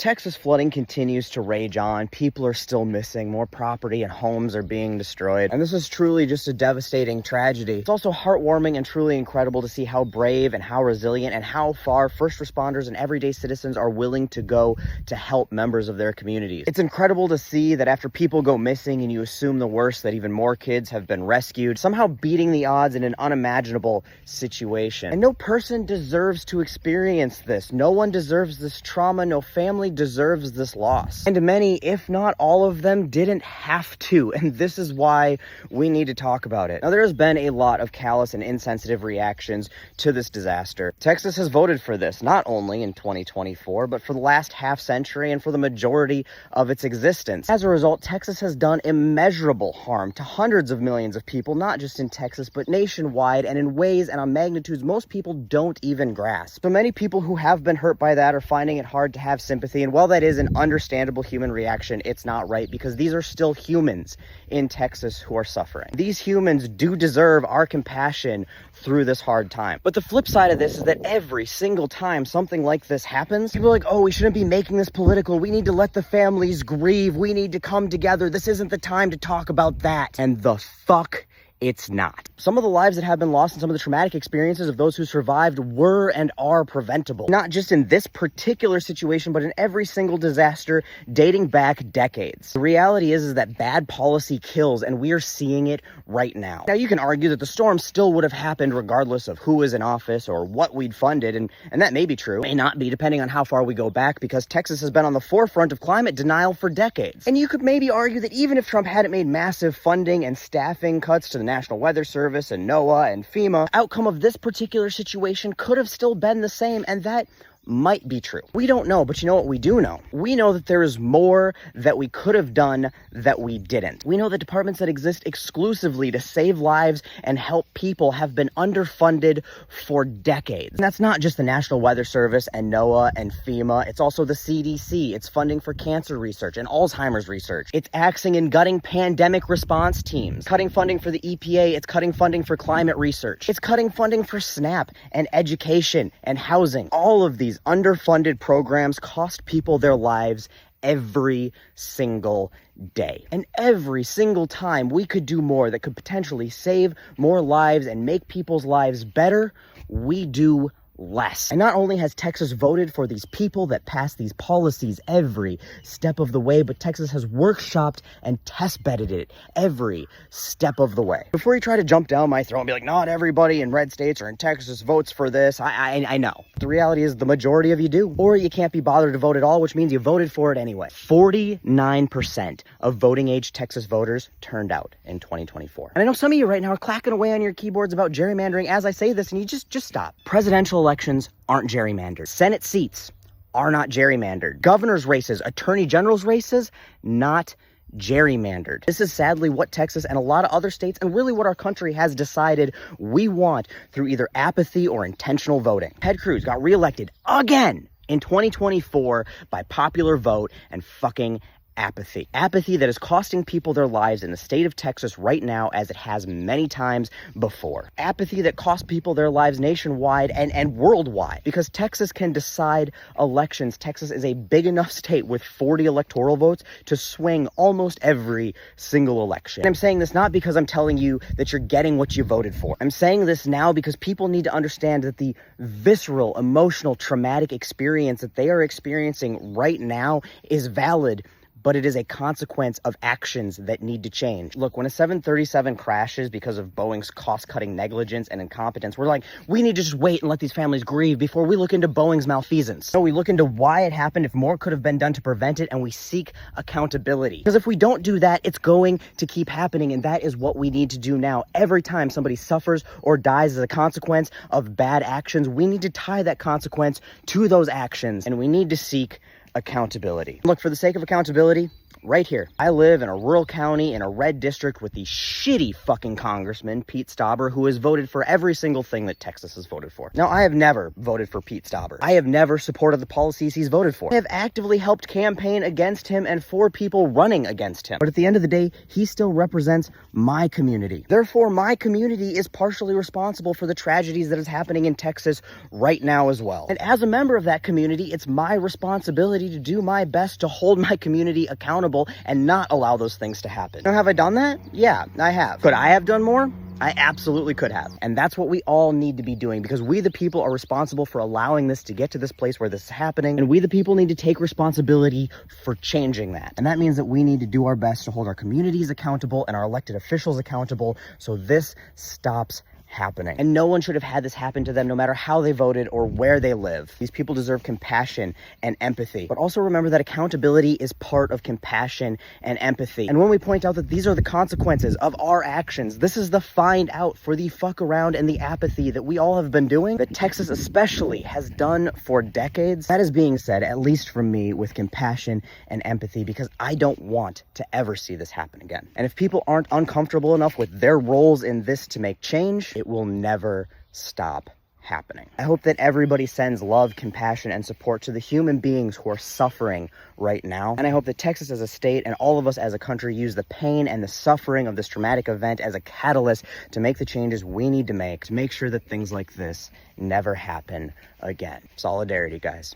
Texas flooding continues to rage on. People are still missing. More property and homes are being destroyed. And this is truly just a devastating tragedy. It's also heartwarming and truly incredible to see how brave and how resilient and how far first responders and everyday citizens are willing to go to help members of their communities. It's incredible to see that after people go missing and you assume the worst, that even more kids have been rescued, somehow beating the odds in an unimaginable situation. And no person deserves to experience this. No one deserves this trauma. No family deserves this loss. And many, if not all of them, didn't have to. And this is why we need to talk about it. Now, there has been a lot of callous and insensitive reactions to this disaster. Texas has voted for this, not only in 2024, but for the last half century and for the majority of its existence. As a result, Texas has done immeasurable harm to hundreds of millions of people, not just in Texas, but nationwide, and in ways and on magnitudes most people don't even grasp. So many people who have been hurt by that are finding it hard to have sympathy. And while that is an understandable human reaction, it's not right, because these are still humans in Texas who are suffering. These humans do deserve our compassion through this hard time. But the flip side of this is that every single time something like this happens, people are like, oh, we shouldn't be making this political. We need to let the families grieve. We need to come together. This isn't the time to talk about that. And the fuck it's not. Some of the lives that have been lost and some of the traumatic experiences of those who survived were and are preventable. Not just in this particular situation, but in every single disaster dating back decades. The reality is that bad policy kills, and we are seeing it right now. Now, you can argue that the storm still would have happened regardless of who was in office or what we'd funded, and that may be true. May not be, depending on how far we go back, because Texas has been on the forefront of climate denial for decades. And you could maybe argue that even if Trump hadn't made massive funding and staffing cuts to the National Weather Service and NOAA and FEMA, outcome of this particular situation could have still been the same, and that might be true. We don't know, but you know what we do know? We know that there is more that we could have done that we didn't. We know that departments that exist exclusively to save lives and help people have been underfunded for decades. And that's not just the National Weather Service and NOAA and FEMA. It's also the CDC. It's funding for cancer research and Alzheimer's research. It's axing and gutting pandemic response teams, cutting funding for the EPA. It's cutting funding for climate research. It's cutting funding for SNAP and education and housing. All of these underfunded programs cost people their lives every single day. And every single time we could do more that could potentially save more lives and make people's lives better, we do less. And not only has Texas voted for these people that pass these policies every step of the way, but Texas has workshopped and test-bedded it every step of the way. Before you try to jump down my throat and be like, not everybody in red states or in Texas votes for this, I know. The reality is the majority of you do. Or you can't be bothered to vote at all, which means you voted for it anyway. 49% of voting age Texas voters turned out in 2024. And I know some of you right now are clacking away on your keyboards about gerrymandering as I say this, and you just stop. Presidential elections aren't gerrymandered. Senate seats are not gerrymandered. Governor's races, attorney general's races, not gerrymandered. This is sadly what Texas and a lot of other states, and really what our country has decided we want through either apathy or intentional voting. Ted Cruz got reelected again in 2024 by popular vote and fucking apathy. Apathy that is costing people their lives in the state of Texas right now, as it has many times before. Apathy that costs people their lives nationwide and worldwide, because Texas can decide elections. Texas is a big enough state with 40 electoral votes to swing almost every single election. And I'm saying this not because I'm telling you that you're getting what you voted for. I'm saying this now because people need to understand that the visceral, emotional, traumatic experience that they are experiencing right now is valid, but it is a consequence of actions that need to change. Look, when a 737 crashes because of Boeing's cost-cutting negligence and incompetence, we're like, we need to just wait and let these families grieve before we look into Boeing's malfeasance. So we look into why it happened, if more could have been done to prevent it, and we seek accountability. Because if we don't do that, it's going to keep happening, and that is what we need to do now. Every time somebody suffers or dies as a consequence of bad actions, we need to tie that consequence to those actions, and we need to seek accountability. Look, for the sake of accountability, right here, I live in a rural county in a red district with the shitty fucking congressman, Pete Stauber, who has voted for every single thing that Texas has voted for. Now, I have never voted for Pete Stauber. I have never supported the policies he's voted for. I have actively helped campaign against him and for people running against him. But at the end of the day, he still represents my community. Therefore, my community is partially responsible for the tragedies that is happening in Texas right now as well. And as a member of that community, it's my responsibility responsibility to do my best to hold my community accountable and not allow those things to happen. Now, have I done that? Yeah, I have. Could I have done more? I absolutely could have. And that's what we all need to be doing, because we, the people, are responsible for allowing this to get to this place where this is happening. And we, the people, need to take responsibility for changing that. And that means that we need to do our best to hold our communities accountable and our elected officials accountable so this stops happening. And no one should have had this happen to them, no matter how they voted or where they live. These people deserve compassion and empathy. But also remember that accountability is part of compassion and empathy. And when we point out that these are the consequences of our actions, this is the find out for the fuck around and the apathy that we all have been doing, that Texas especially has done for decades. That is being said, at least from me, with compassion and empathy, because I don't want to ever see this happen again. And if people aren't uncomfortable enough with their roles in this to make change, it will never stop happening. I hope that everybody sends love, compassion, and support to the human beings who are suffering right now. And I hope that Texas as a state and all of us as a country use the pain and the suffering of this traumatic event as a catalyst to make the changes we need to make sure that things like this never happen again. Solidarity, guys.